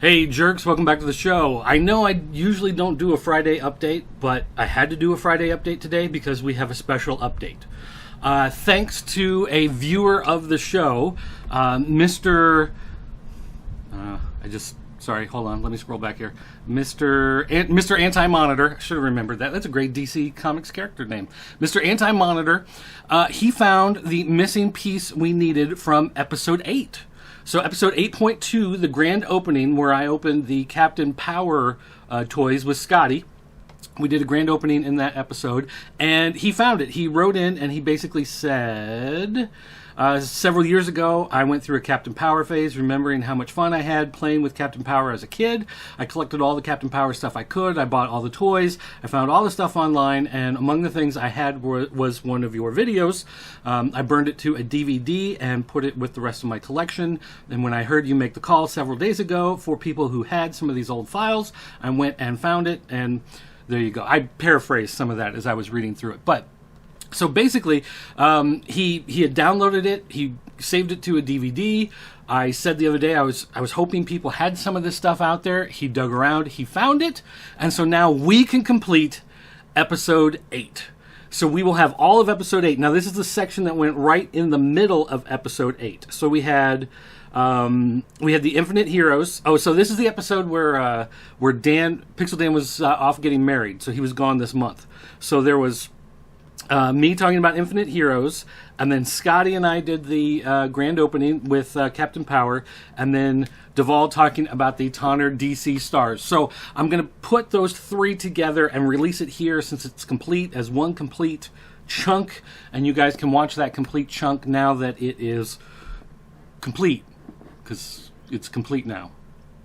Hey jerks, welcome back to the show. I know I usually don't do a Friday update, but I had to do a Friday update today because we have a special update. Thanks to a viewer of the show, Mr. Sorry, hold on, let me scroll back here. Mr. Anti-Monitor, I should have remembered that. That's a great DC Comics character name. Mr. Anti-Monitor, he found the missing piece we needed from episode 8. So episode 8.2, the grand opening, where I opened the Captain Power toys with Scotty. We did a grand opening in that episode, and he found it. He wrote in, and he basically said, several years ago, I went through a Captain Power phase, remembering how much fun I had playing with Captain Power as a kid. I collected all the Captain Power stuff I could. I bought all the toys. I found all the stuff online, and among the things I had was one of your videos. I burned it to a DVD and put it with the rest of my collection. And when I heard you make the call several days ago for people who had some of these old files, I went and found it, and there you go. I paraphrased some of that as I was reading through it. But so basically, he had downloaded it. He saved it to a DVD. I said the other day I was hoping people had some of this stuff out there. He dug around. He found it. And so now we can complete episode 8. So we will have all of episode 8. Now this is the section that went right in the middle of episode 8. So we had the Infinite Heroes. Oh, so this is the episode where Pixel Dan was off getting married. So he was gone this month. So there was me talking about Infinite Heroes, and then Scotty and I did the grand opening with Captain Power, and then Duvall talking about the Tonner DC Stars. So I'm going to put those 3 together and release it here since it's complete as one complete chunk, and you guys can watch that complete chunk now that it is complete, because it's complete now.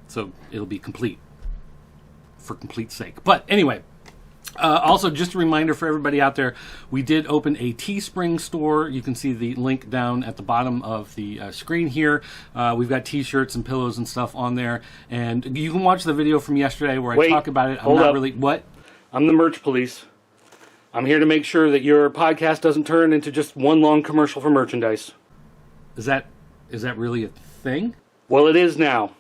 So it'll be complete for complete sake. But anyway, also, just a reminder for everybody out there, we did open a Teespring store. You can see the link down at the bottom of the screen here. We've got t-shirts and pillows and stuff on there. And you can watch the video from yesterday where I talk about it. Hold up. What? I'm the merch police. I'm here to make sure that your podcast doesn't turn into just one long commercial for merchandise. Is that really a thing? Well, it is now.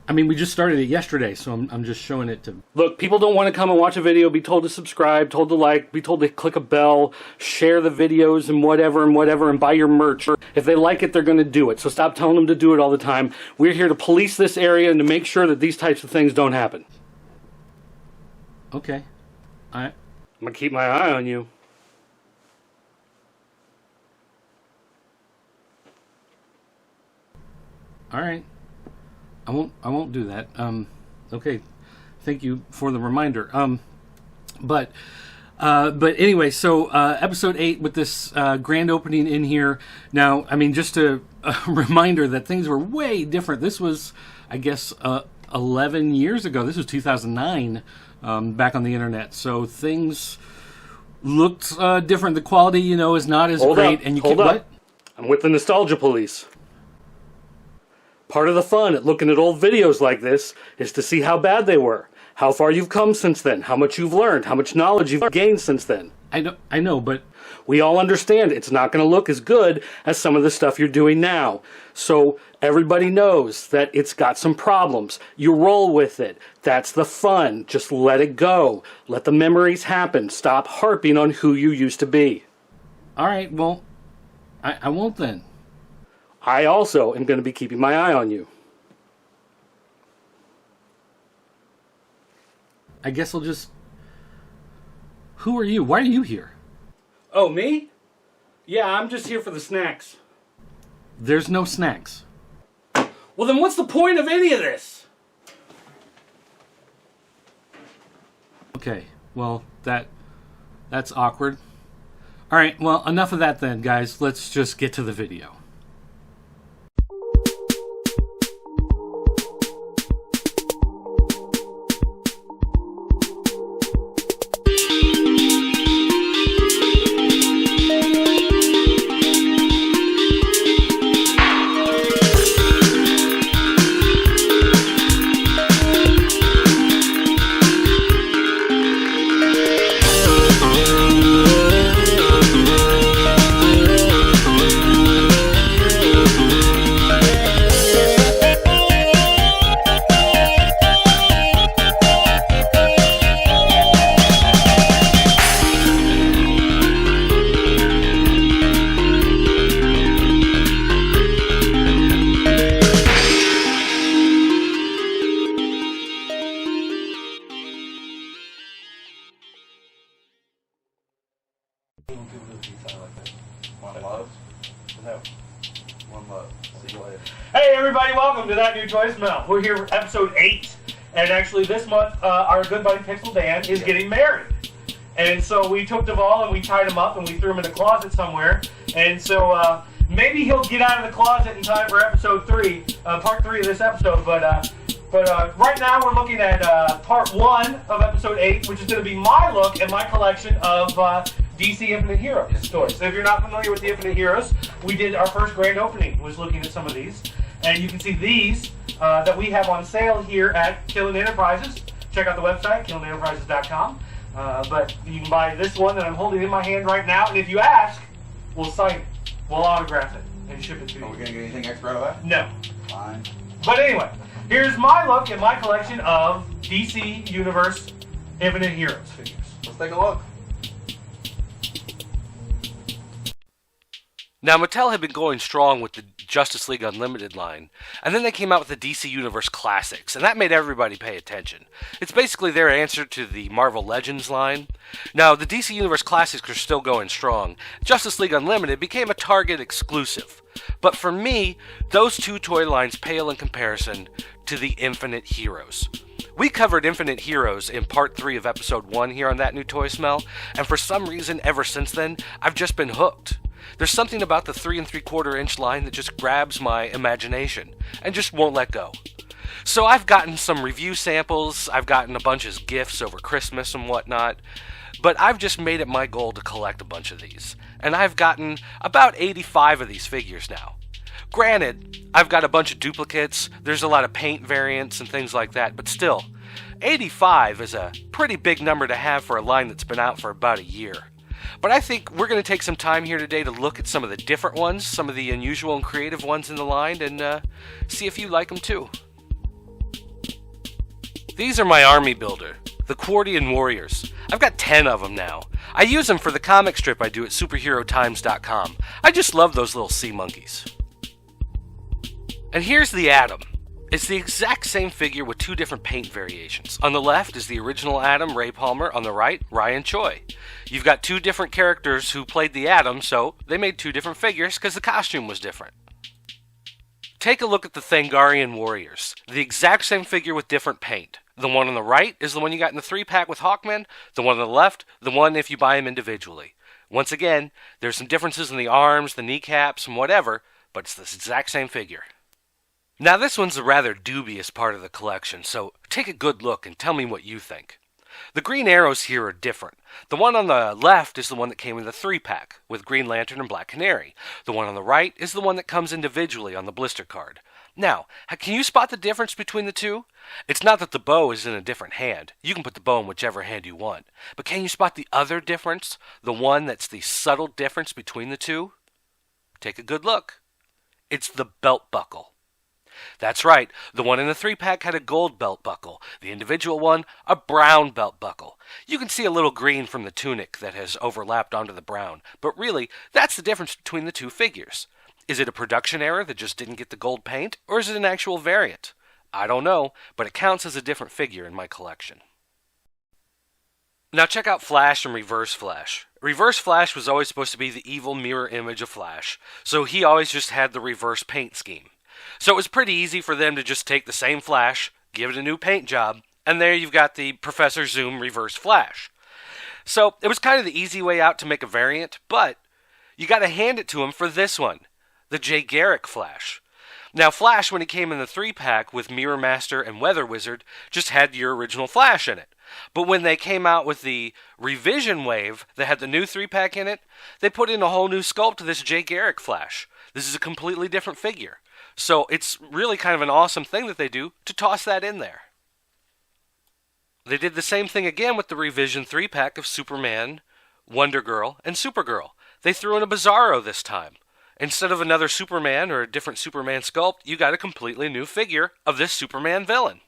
I mean, we just started it yesterday, so I'm just showing it to... Look, people don't want to come and watch a video, be told to subscribe, told to like, be told to click a bell, share the videos and whatever, and buy your merch. If they like it, they're going to do it. So stop telling them to do it all the time. We're here to police this area and to make sure that these types of things don't happen. Okay. I'm going to keep my eye on you. All right. I won't do that. Okay. Thank you for the reminder. But anyway, so episode 8 with this grand opening in here. Now, I mean, just a reminder that things were way different. This was, I guess, 11 years ago. This was 2009, back on the internet. So things looked different. The quality, is not as great. And you Hold up. What? I'm with the Nostalgia Police. Part of the fun at looking at old videos like this is to see how bad they were, how far you've come since then, how much you've learned, how much knowledge you've gained since then. I know, but we all understand it's not going to look as good as some of the stuff you're doing now. So everybody knows that it's got some problems. You roll with it. That's the fun. Just let it go. Let the memories happen. Stop harping on who you used to be. All right, well, I won't then. I also am going to be keeping my eye on you. I guess I'll just... Who are you? Why are you here? Oh, me? Yeah, I'm just here for the snacks. There's no snacks. Well, then what's the point of any of this? Okay, well, that's awkward. All right, well, enough of that then, guys. Let's just get to the video. One love. No. One love. See you later. Hey everybody, welcome to That New Toy Smell. We're here for episode 8, and actually this month our good buddy Pixel Dan is getting married. And so we took Duvall and we tied him up and we threw him in a closet somewhere. And so maybe he'll get out of the closet in time for episode 3, part 3 of this episode. But right now we're looking at part 1 of episode 8, which is going to be my look and my collection of DC Infinite Heroes toys. So if you're not familiar with the Infinite Heroes, we did our first grand opening, was looking at some of these. And you can see these that we have on sale here at Killen Enterprises. Check out the website, killenenterprises.com. But you can buy this one that I'm holding in my hand right now, and if you ask, we'll sign it. We'll autograph it and ship it to you. Are we going to get anything extra out of that? No. Fine. But anyway, here's my look at my collection of DC Universe Infinite Heroes figures. Let's take a look. Now, Mattel had been going strong with the Justice League Unlimited line, and then they came out with the DC Universe Classics, and that made everybody pay attention. It's basically their answer to the Marvel Legends line. Now, the DC Universe Classics are still going strong. Justice League Unlimited became a Target exclusive. But for me, those two toy lines pale in comparison to the Infinite Heroes. We covered Infinite Heroes in part 3 of episode 1 here on That New Toy Smell, and for some reason, ever since then, I've just been hooked. There's something about the 3 3/4 inch line that just grabs my imagination and just won't let go. So I've gotten some review samples, I've gotten a bunch of gifts over Christmas and whatnot, but I've just made it my goal to collect a bunch of these. And I've gotten about 85 of these figures now. Granted, I've got a bunch of duplicates, there's a lot of paint variants and things like that, but still, 85 is a pretty big number to have for a line that's been out for about a year. But I think we're going to take some time here today to look at some of the different ones, some of the unusual and creative ones in the line, and see if you like them too. These are my army builder, the Quardian Warriors. I've got 10 of them now. I use them for the comic strip I do at superherotimes.com. I just love those little sea monkeys. And here's the Atom. It's the exact same figure with 2 different paint variations. On the left is the original Atom, Ray Palmer. On the right, Ryan Choi. You've got 2 different characters who played the Atom, so they made 2 different figures because the costume was different. Take a look at the Thangarian Warriors. The exact same figure with different paint. The one on the right is the one you got in the 3-pack with Hawkman. The one on the left, the one if you buy them individually. Once again, there's some differences in the arms, the kneecaps, and whatever, but it's the exact same figure. Now this one's a rather dubious part of the collection, so take a good look and tell me what you think. The Green Arrows here are different. The one on the left is the one that came in the 3-pack, with Green Lantern and Black Canary. The one on the right is the one that comes individually on the blister card. Now, can you spot the difference between the two? It's not that the bow is in a different hand. You can put the bow in whichever hand you want. But can you spot the other difference? The one that's the subtle difference between the two? Take a good look. It's the belt buckle. That's right, the one in the 3-pack had a gold belt buckle, the individual one, a brown belt buckle. You can see a little green from the tunic that has overlapped onto the brown, but really, that's the difference between the two figures. Is it a production error that just didn't get the gold paint, or is it an actual variant? I don't know, but it counts as a different figure in my collection. Now check out Flash and Reverse Flash. Reverse Flash was always supposed to be the evil mirror image of Flash, so he always just had the reverse paint scheme. So it was pretty easy for them to just take the same Flash, give it a new paint job, and there you've got the Professor Zoom Reverse Flash. So it was kind of the easy way out to make a variant, but you got to hand it to him for this one, the Jay Garrick Flash. Now Flash, when he came in the 3-pack with Mirror Master and Weather Wizard, just had your original Flash in it. But when they came out with the revision wave that had the new 3-pack in it, they put in a whole new sculpt to this Jay Garrick Flash. This is a completely different figure. So it's really kind of an awesome thing that they do to toss that in there. They did the same thing again with the revision 3-pack of Superman, Wonder Girl, and Supergirl. They threw in a Bizarro this time. Instead of another Superman or a different Superman sculpt, you got a completely new figure of this Superman villain.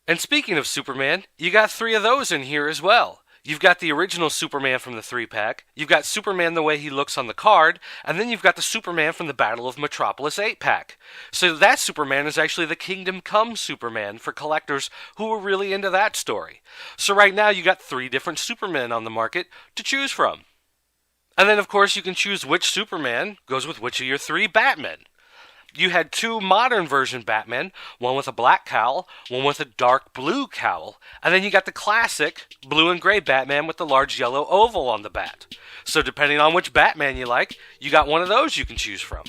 And speaking of Superman, you got 3 of those in here as well. You've got the original Superman from the 3-pack, you've got Superman the way he looks on the card, and then you've got the Superman from the Battle of Metropolis 8-pack. So that Superman is actually the Kingdom Come Superman for collectors who were really into that story. So right now you got 3 different Supermen on the market to choose from. And then, of course, you can choose which Superman goes with which of your 3 Batmen. You had 2 modern version Batmen, one with a black cowl, one with a dark blue cowl, and then you got the classic blue and gray Batman with the large yellow oval on the bat. So depending on which Batman you like, you got one of those you can choose from.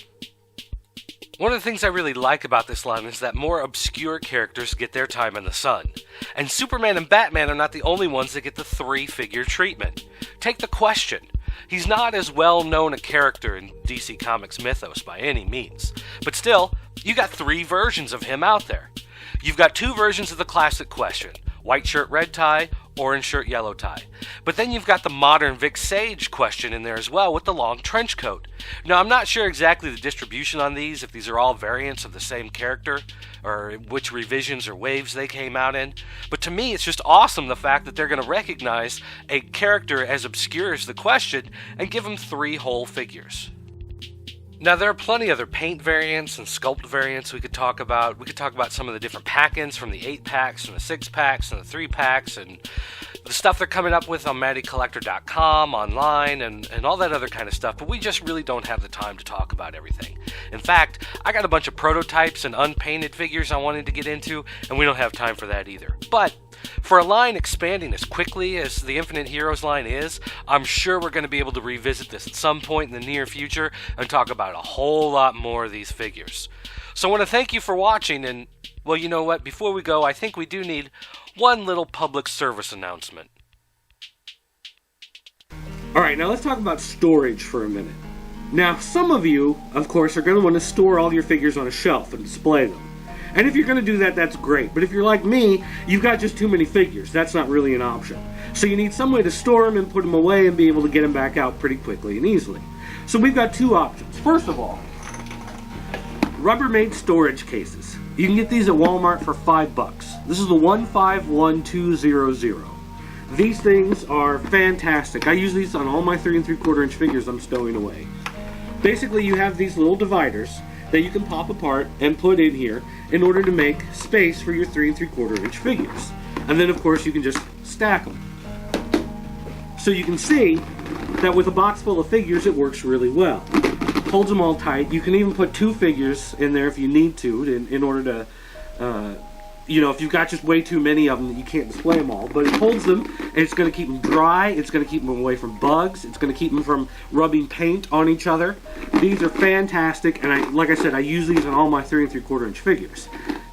One of the things I really like about this line is that more obscure characters get their time in the sun. And Superman and Batman are not the only ones that get the 3-figure treatment. Take the Question. He's not as well known a character in DC Comics mythos by any means, but still, you got 3 versions of him out there. You've got 2 versions of the classic Question, white shirt, red tie, orange shirt, yellow tie. But then you've got the modern Vic Sage Question in there as well with the long trench coat. Now, I'm not sure exactly the distribution on these, if these are all variants of the same character, or which revisions or waves they came out in. But to me, it's just awesome the fact that they're going to recognize a character as obscure as the Question and give him 3 whole figures. Now, there are plenty other paint variants and sculpt variants we could talk about. We could talk about some of the different pack-ins from the 8-packs and the 6-packs and the 3-packs and the stuff they're coming up with on MattyCollector.com, online, and all that other kind of stuff. But we just really don't have the time to talk about everything. In fact, I got a bunch of prototypes and unpainted figures I wanted to get into, and we don't have time for that either. But for a line expanding as quickly as the Infinite Heroes line is, I'm sure we're going to be able to revisit this at some point in the near future and talk about a whole lot more of these figures. So I want to thank you for watching, and, well, you know what? Before we go, I think we do need one little public service announcement. Alright, now let's talk about storage for a minute. Now, some of you, of course, are going to want to store all your figures on a shelf and display them. And if you're going to do that, that's great. But if you're like me, you've got just too many figures. That's not really an option. So you need some way to store them and put them away and be able to get them back out pretty quickly and easily. So we've got 2 options. First of all, Rubbermaid storage cases. You can get these at Walmart for $5. This is the 151200. These things are fantastic. I use these on all my 3 3/4 inch figures I'm stowing away. Basically, you have these little dividers that you can pop apart and put in here in order to make space for your 3 3/4 inch figures. And then, of course, you can just stack them. So you can see that with a box full of figures, it works really well. Holds them all tight. You can even put 2 figures in there if you need to in order to, if you've got just way too many of them, you can't display them all. But it holds them, and it's going to keep them dry. It's going to keep them away from bugs. It's going to keep them from rubbing paint on each other. These are fantastic, and like I said, I use these on all my 3 3/4 inch figures,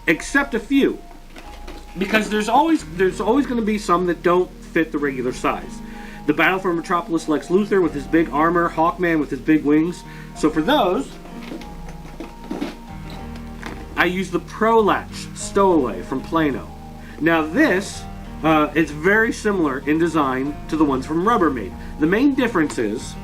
except a few, because there's always going to be some that don't fit the regular size. The Battle for Metropolis Lex Luthor with his big armor, Hawkman with his big wings. So for those, I use the Pro Latch Stowaway from Plano. Now this is very similar in design to the ones from Rubbermaid. The main difference is,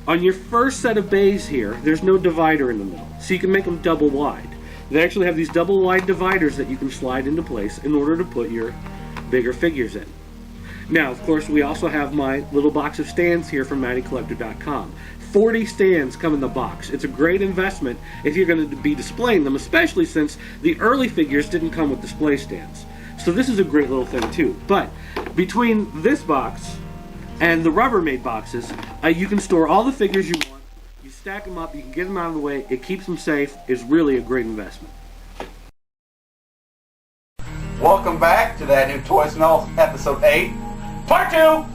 on your first set of bays here, there's no divider in the middle, so you can make them double wide. They actually have these double wide dividers that you can slide into place in order to put your bigger figures in. Now, of course, we also have my little box of stands here from MattyCollector.com. 40 stands come in the box. It's a great investment if you're going to be displaying them, especially since the early figures didn't come with display stands. So this is a great little thing too. But between this box and the Rubbermaid boxes, you can store all the figures you want. You stack them up, you can get them out of the way, it keeps them safe. It's really a great investment. Welcome back to that new Toy Smell episode 8, part 2.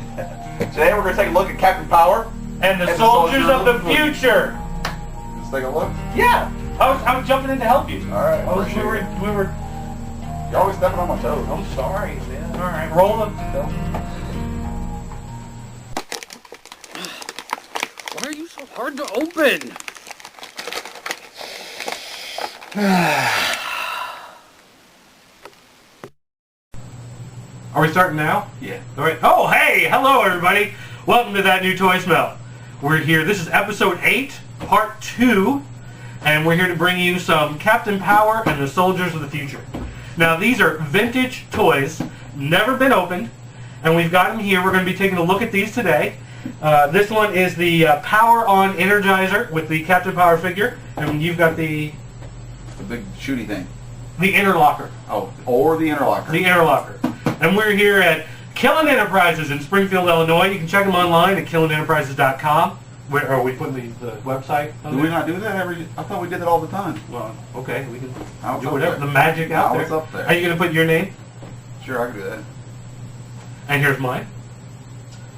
Today we're going to take a look at Captain Power And the soldiers of the future. Let's take a look. Yeah, I was jumping in to help you. All right. We were. You're always stepping on my toes. I'm sorry, man. All right, roll them. Why are you so hard to open? Are we starting now? Yeah. All right. Oh, hey, hello everybody. Welcome to That New Toy Smell. We're here. This is episode 8, part 2, and we're here to bring you some Captain Power and the Soldiers of the Future. Now, these are vintage toys, never been opened, and we've got them here. We're going to be taking a look at these today. This one is the Power On Energizer with the Captain Power figure, and you've got the big shooty thing. interlocker. Oh, or the interlocker. The interlocker. And we're here at Killen Enterprises in Springfield, Illinois. You can check them online at killenenterprises.com. Where are we putting the website? Do we not do that every? I thought we did it all the time. Well, okay, we can Now it's do up whatever. there. The magic out Now there. it's up there. Are you going to put your name? Sure, I can do that. And here's mine.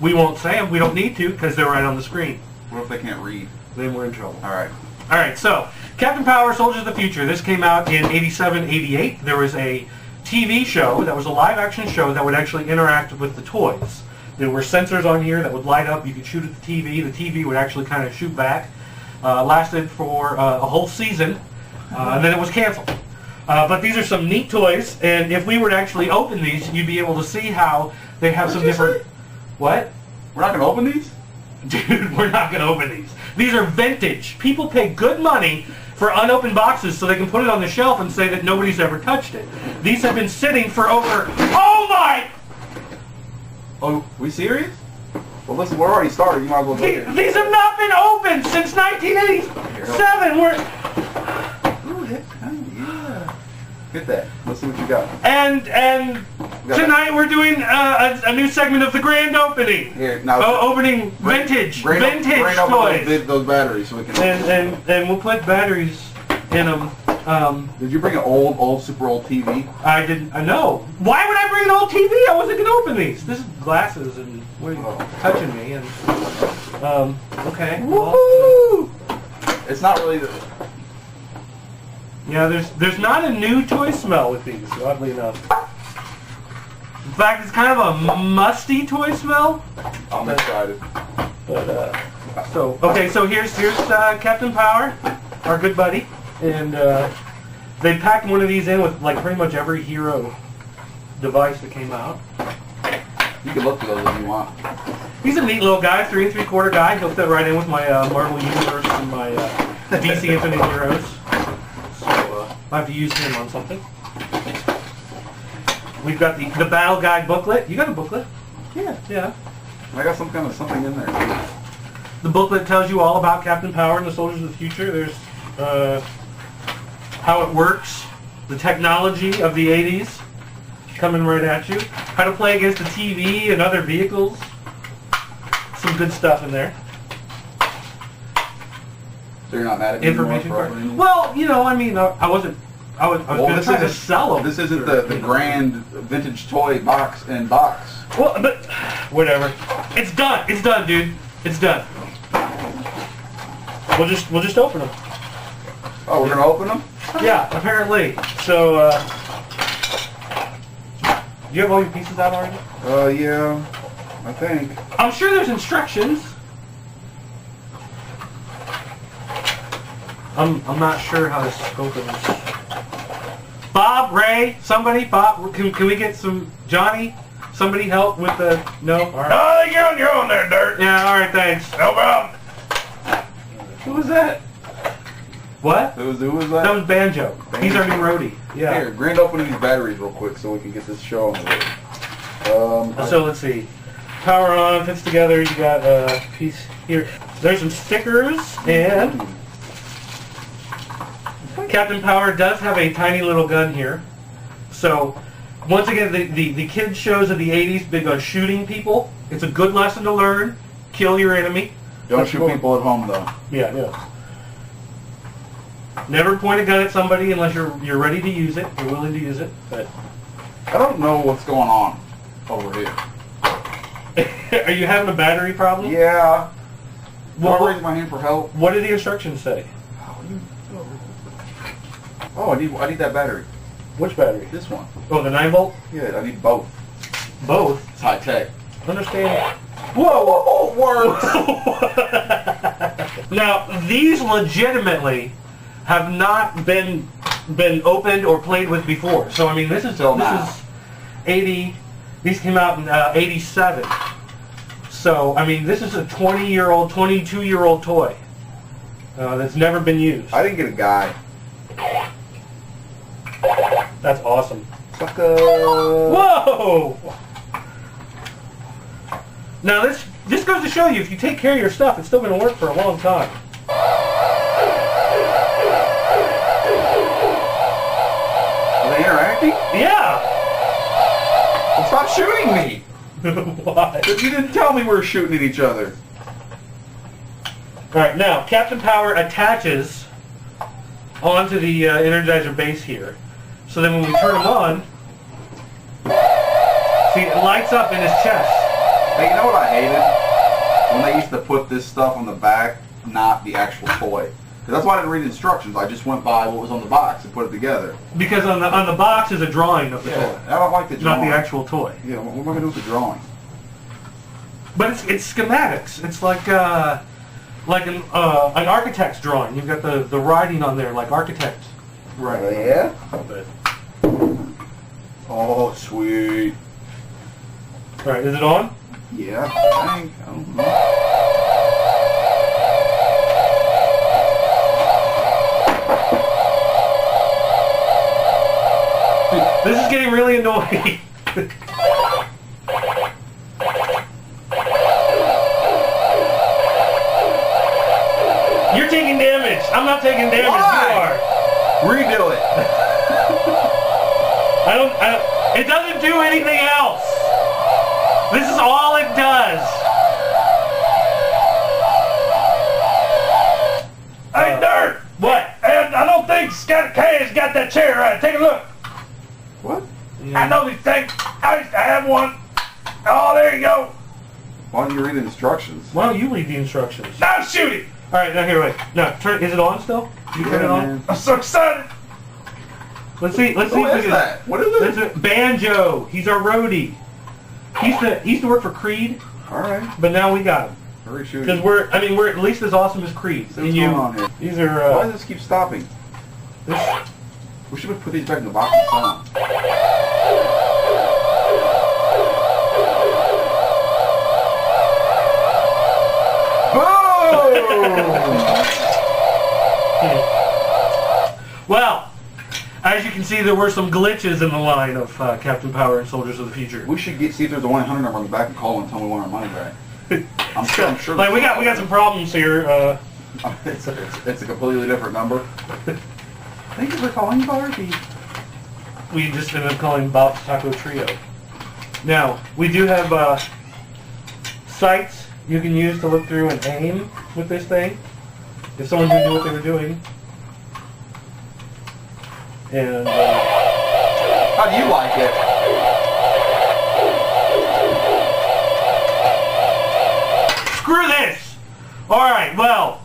We won't say them. We don't need to because they're right on the screen. What if they can't read? Then we're in trouble. All right. All right, so Captain Power, Soldiers of the Future. This came out in 87, 88. There was a TV show that was a live-action show that would actually interact with the toys. There were sensors on here that would light up. You could shoot at the TV. The TV would actually kind of shoot back. Lasted for a whole season, and then it was canceled. But these are some neat toys, and if we were to actually open these, you'd be able to see how they have some What'd you different... say? What? We're not gonna open these. Dude, we're not going to open these. These are vintage. People pay good money for unopened boxes so they can put it on the shelf and say that nobody's ever touched it. These have been sitting for over... Oh my! Oh, we serious? Well, listen, we're already started. You might as well go here. These have not been opened since 1987. Ooh, yeah. Get that. Let's see what you got. And tonight we're doing a new segment of the grand opening. Here, now. Opening vintage Bring up toys. those batteries so we can. And we'll put batteries in them. Did you bring an old, super old TV? I didn't. I know. Why would I bring an old TV? I wasn't gonna open these. This is glasses and what are you touching me and okay. Woohoo! It's not really the. Yeah, there's not a new toy smell with these, oddly enough. In fact, it's kind of a musty toy smell. I'm excited. But so okay, so here's Captain Power, our good buddy, and they packed one of these in with like pretty much every hero device that came out. You can look for those if you want. He's a neat little guy, 3 3/4 guy. He'll fit right in with my Marvel Universe and my DC Infinite Heroes. So I have to use him on something. We've got the Battle Guide booklet. You got a booklet? Yeah. I got something in there. The booklet tells you all about Captain Power and the Soldiers of the Future. There's how it works, the technology of the 80s coming right at you, how to play against the TV and other vehicles. Some good stuff in there. So you're not mad at me anymore Information for card. opening them? Well, you know, I mean, I was going to try to sell them. This isn't the grand vintage toy box. Well, but whatever. It's done. It's done, dude. It's done. We'll just open them. Oh, we're gonna open them? Yeah, apparently. So, do you have all your pieces out already? Yeah, I think. I'm sure there's instructions. I'm not sure how to open this. Bob, Ray, somebody, Bob, can we get some Johnny? Somebody help with the no. All right. Oh, you're on there, Dirt. Yeah. All right. Thanks. No problem. Who was that? What? Who was that? That was Banjo. He's our new roadie. Yeah. Here, grand opening these batteries real quick so we can get this show on the road. So let's see. Power on, fits together. You got a piece here. There's some stickers, and Captain Power does have a tiny little gun here. So, once again, the kids' shows of the 80s, big on shooting people. It's a good lesson to learn. Kill your enemy. Don't shoot people at home, though. Yeah. Never point a gun at somebody unless you're ready to use it. You're willing to use it. But I don't know what's going on over here. are you having a battery problem? Yeah. Well, I'll raise my hand for help. what do the instructions say? Oh, I need that battery. Which battery? This one. Oh, the 9-volt? Yeah, I need both. Both? It's high tech. Understand? Whoa, it works. Now, these legitimately have not been opened or played with before. So I mean, this is 80. These came out in 87. So I mean, this is a 20-year-old, 22-year-old toy that's never been used. I didn't get a guy. That's awesome. Sucker. Whoa! Now this goes to show you, if you take care of your stuff, it's still going to work for a long time. Are they interacting? Yeah! Well, stop shooting me. Why? But you didn't tell me we were shooting at each other. Alright, now, Captain Power attaches onto the Energizer base here. So then when we turn him on, see, it lights up in his chest. Hey, you know what I hated? When they used to put this stuff on the back, not the actual toy. Because that's why I didn't read the instructions. I just went by what was on the box and put it together. Because on the box is a drawing of the toy. I don't like the drawing. Not the actual toy. Yeah, what am I going to do with the drawing? But it's schematics. It's like an architect's drawing. You've got the writing on there like architect. Right. Yeah? But, Oh, sweet. alright, is it on? Yeah, I think. I don't know. This is getting really annoying. You're taking damage. I'm not taking damage. Why? You are. Redo it. It doesn't do anything else. This is all it does. Hey, Dirt. What? I don't think Scotty K's got that chair right. Take a look. What? I know these things. I used to have one. Oh, there you go. Why don't you read the instructions? Why don't you read the instructions? Now shoot it! Alright, now here, wait. No, turn. Is it on still? You turn it on? Man. I'm so excited! Let's see. Who if we is can- that? What is it? That's Banjo. He's our roadie. He used to work for Creed, Alright. but now we got him. Hurry, shoot Because it. we're at least as awesome as Creed. What's going on here? These Why are, does this keep stopping? this, We should have put these back in the box and sound. Boom! well, as you can see, there were some glitches in the line of Captain Power and Soldiers of the Future. We should see if there's a 1-800 number on the back and call and tell me we want our money back. I'm sure. Like we got some problems here. It's a completely different number. Thank you for calling Barbie. We just ended up calling Bob's Taco Trio. Now, we do have sights you can use to look through and aim with this thing. If someone didn't know what they were doing. And How do you like it? screw this! Alright, well,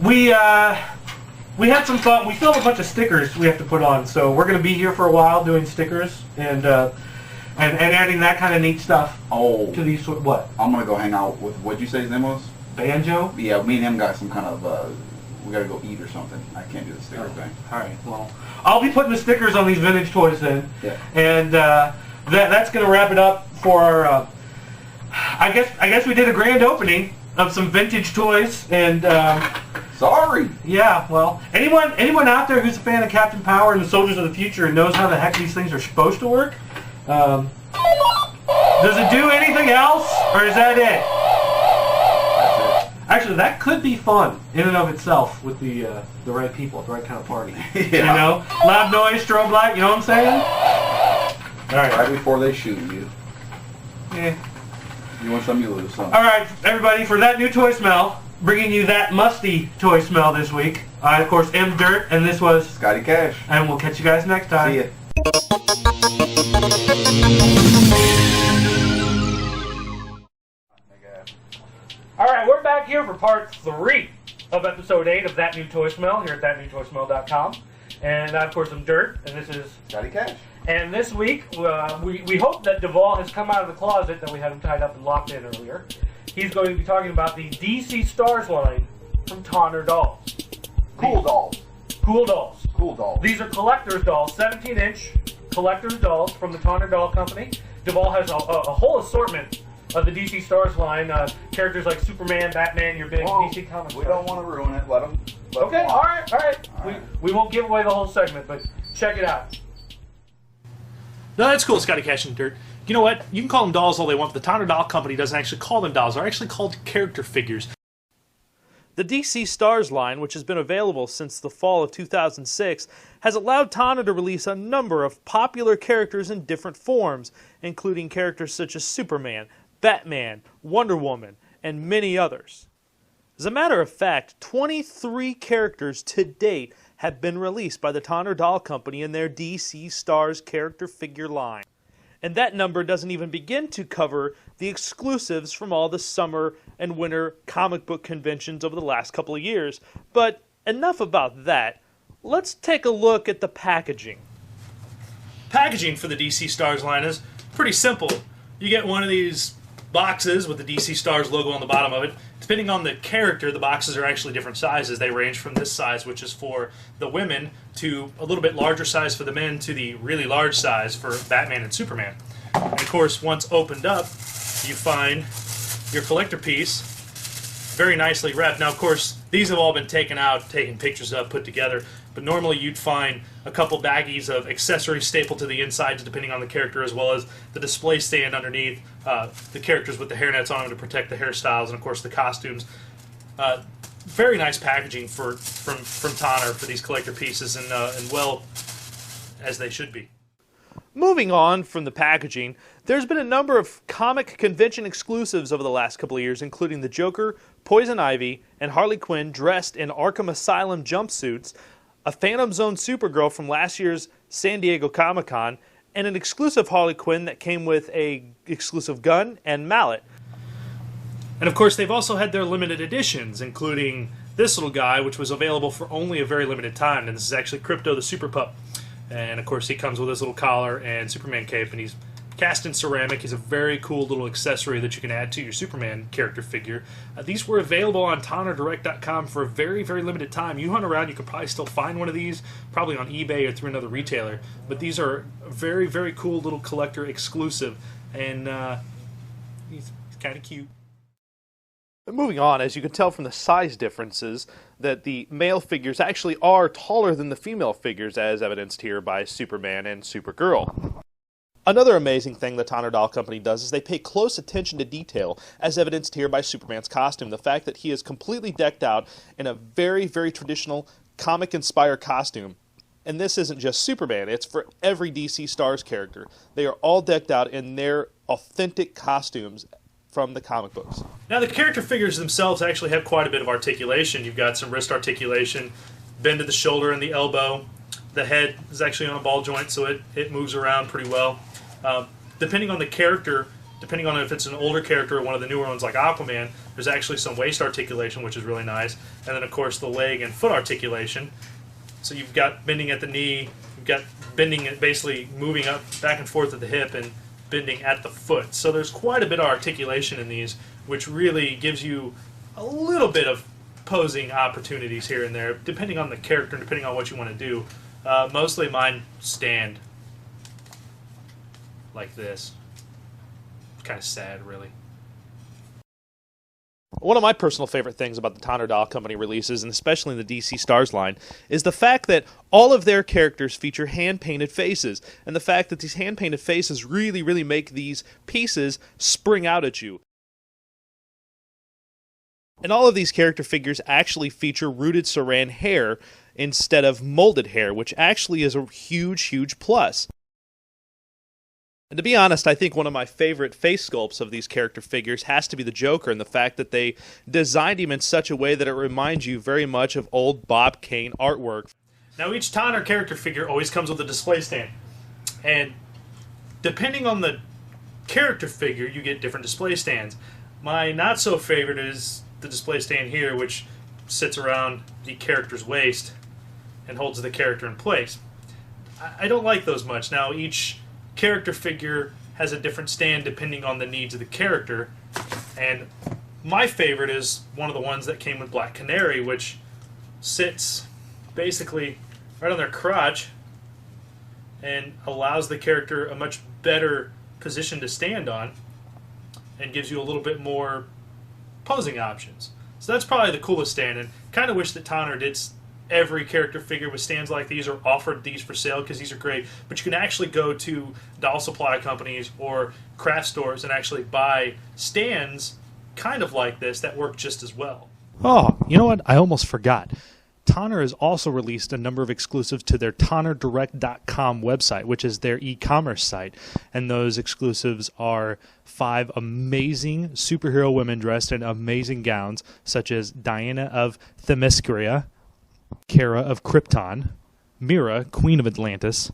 we had some fun. We still have a bunch of stickers we have to put on, so we're going to be here for a while doing stickers and adding that kind of neat stuff Oh, to these. What? I'm gonna go hang out with, what'd you say his name was? Banjo? Yeah, me and him got some kind of, we gotta go eat or something. I can't do the sticker thing. Alright, well, I'll be putting the stickers on these vintage toys then. Yeah. And that's going to wrap it up for our, I guess we did a grand opening of some vintage toys and Sorry! yeah, well, anyone out there who's a fan of Captain Power and the Soldiers of the Future and knows how the heck these things are supposed to work, does it do anything else, or is that it? Actually, that could be fun in and of itself with the right people, the right kind of party. Yeah. You know, loud noise, strobe light. You know what I'm saying? All right. Right before they shoot you. Yeah. You win some, you lose some. All right, everybody, for that new toy smell, bringing you that musty toy smell this week. I, of course, am Dirt, and this was, Scotty Cash. and we'll catch you guys next time. See ya. All right, we're back here for part 3 of episode 8 of That New Toy Smell here at thatnewtoysmell.com. And of course, I'm Dirt, and this is. Scotty Cash. And this week, we hope that Duvall has come out of the closet that we had him tied up and locked in earlier. He's going to be talking about the DC Stars line from Tonner Dolls. Cool dolls. Cool dolls. Cool dolls. These are collector's dolls, 17-inch collector's dolls from the Tonner Doll Company. Duvall has a whole assortment of the DC Stars line, characters like Superman, Batman, your big DC Comics. We don't want to ruin it. Let them. Okay, all right. We won't give away the whole segment, but check it out. No, that's cool, Scotty Cash and Dirt. You know what? You can call them dolls all they want, but the Tonner Doll Company doesn't actually call them dolls. They're actually called character figures. The DC Stars line, which has been available since the fall of 2006, has allowed Tana to release a number of popular characters in different forms, including characters such as Superman, Batman, Wonder Woman, and many others. As a matter of fact, 23 characters to date have been released by the Tana Doll Company in their DC Stars character figure line. And that number doesn't even begin to cover the exclusives from all the summer and winter comic book conventions over the last couple of years. But enough about that. Let's take a look at the packaging. Packaging for the DC Stars line is pretty simple. You get one of these boxes with the DC Stars logo on the bottom of it. Depending on the character, the boxes are actually different sizes. They range from this size, which is for the women, to a little bit larger size for the men, to the really large size for Batman and Superman. And of course, once opened up, you find your collector piece, very nicely wrapped. Now, of course, these have all been taken out, taken pictures of, put together, but normally you'd find a couple baggies of accessories stapled to the insides, depending on the character, as well as the display stand underneath, the characters with the hairnets on them to protect the hairstyles, and of course the costumes. Very nice packaging from Tana for these collector pieces, and well, as they should be. Moving on from the packaging, there's been a number of comic convention exclusives over the last couple of years, including the Joker, Poison Ivy, and Harley Quinn dressed in Arkham Asylum jumpsuits, a Phantom Zone Supergirl from last year's San Diego Comic-Con, and an exclusive Harley Quinn that came with a exclusive gun and mallet. And of course, they've also had their limited editions, including this little guy, which was available for only a very limited time, and this is actually Crypto the Super Pup. And of course, he comes with his little collar and Superman cape, and he's cast in ceramic. He's a very cool little accessory that you can add to your Superman character figure. These were available on TanaDirect.com for a very, very limited time. You hunt around, you could probably still find one of these, probably on eBay or through another retailer. But these are a very, very cool little collector exclusive, and he's kind of cute. Moving on, as you can tell from the size differences, that the male figures actually are taller than the female figures, as evidenced here by Superman and Supergirl. Another amazing thing the Tana Doll Company does is they pay close attention to detail, as evidenced here by Superman's costume. The fact that he is completely decked out in a very, very traditional comic-inspired costume. And this isn't just Superman, it's for every DC Stars character. They are all decked out in their authentic costumes from the comic books. Now, the character figures themselves actually have quite a bit of articulation. You've got some wrist articulation, bend to the shoulder and the elbow. The head is actually on a ball joint, so it moves around pretty well. Depending on the character, depending on if it's an older character or one of the newer ones like Aquaman, there's actually some waist articulation, which is really nice. And then, of course, the leg and foot articulation. So you've got bending at the knee, you've got bending, basically moving up back and forth at the hip, and bending at the foot. So there's quite a bit of articulation in these, which really gives you a little bit of posing opportunities here and there, depending on the character and depending on what you want to do. Mostly mine stand like this. Kind of sad, really. One of my personal favorite things about the Tana Doll Company releases, and especially in the DC Stars line, is the fact that all of their characters feature hand-painted faces, and the fact that these hand-painted faces really, really make these pieces spring out at you. And all of these character figures actually feature rooted Saran hair instead of molded hair, which actually is a huge, huge plus. And to be honest, I think one of my favorite face sculpts of these character figures has to be the Joker, and the fact that they designed him in such a way that it reminds you very much of old Bob Kane artwork. Now, each Tana character figure always comes with a display stand, and depending on the character figure, you get different display stands. My not-so-favorite is the display stand here, which sits around the character's waist and holds the character in place. I don't like those much. Now, each character figure has a different stand depending on the needs of the character, and my favorite is one of the ones that came with Black Canary, which sits basically right on their crotch and allows the character a much better position to stand on and gives you a little bit more posing options. So that's probably the coolest stand, and kind of wish that Tana did every character figure with stands like these or offered these for sale, because these are great. But you can actually go to doll supply companies or craft stores and actually buy stands kind of like this that work just as well. Oh, you know what? I almost forgot. Tonner has also released a number of exclusives to their TonnerDirect.com website, which is their e-commerce site. And those exclusives are 5 amazing superhero women dressed in amazing gowns, such as Diana of Themyscira, Kara of Krypton, Mira, Queen of Atlantis,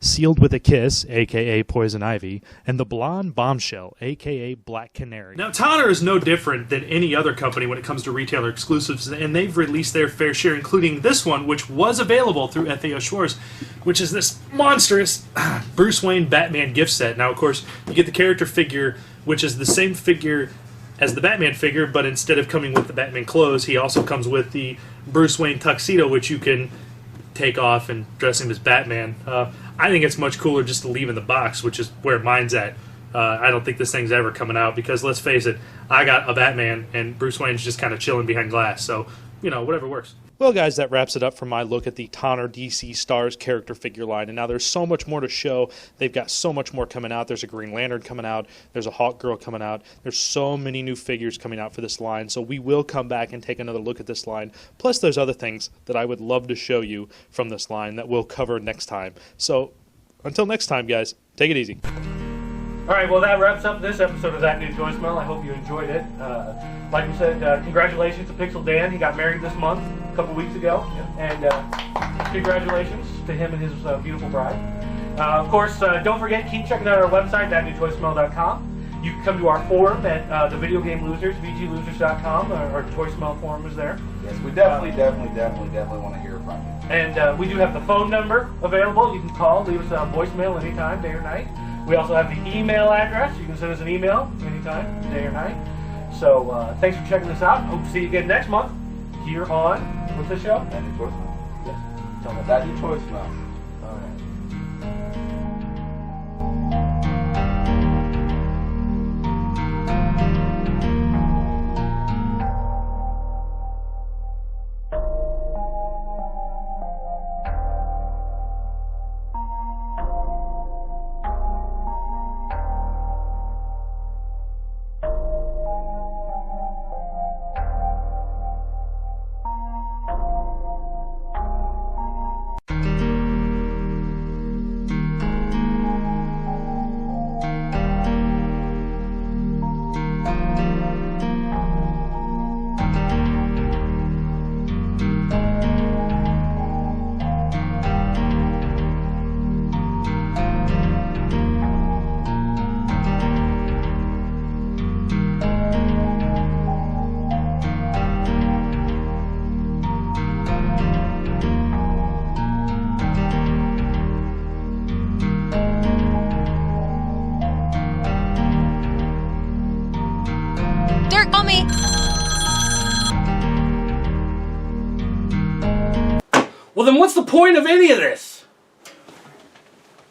Sealed with a Kiss, a.k.a. Poison Ivy, and the Blonde Bombshell, a.k.a. Black Canary. Now, Tonner is no different than any other company when it comes to retailer exclusives, and they've released their fair share, including this one, which was available through FAO Schwarz, which is this monstrous Bruce Wayne Batman gift set. Now, of course, you get the character figure, which is the same figure as the Batman figure, but instead of coming with the Batman clothes, he also comes with the Bruce Wayne tuxedo, which you can take off and dress him as Batman. I think it's much cooler just to leave in the box, which is where mine's at. I don't think this thing's ever coming out because, let's face it, I got a Batman and Bruce Wayne's just kind of chilling behind glass. So, whatever works. Well, guys, that wraps it up for my look at the Tonner DC Stars character figure line. And now there's so much more to show. They've got so much more coming out. There's a Green Lantern coming out. There's a Hawk Girl coming out. There's so many new figures coming out for this line. So we will come back and take another look at this line. Plus, there's other things that I would love to show you from this line that we'll cover next time. So until next time, guys, take it easy. All right, well, that wraps up this episode of That New Toy Smell. I hope you enjoyed it. Like we said, congratulations to Pixel Dan. He got married this month, a couple weeks ago. And congratulations to him and his beautiful bride. Of course, don't forget, keep checking out our website, thatnewtoysmell.com. You can come to our forum at the Video Game Losers, VGLosers.com. Our Toy Smell forum is there. Yes, we definitely want to hear from you. And we do have the phone number available. You can call, leave us a voicemail anytime, day or night. We also have the email address. You can send us an email anytime, day or night. So thanks for checking this out. Hope to see you again next month here on, what's the show? That New Toy Smell. Yes. Tell me That New Toy Smell. All right. Dirt, call me. Well, then what's the point of any of this?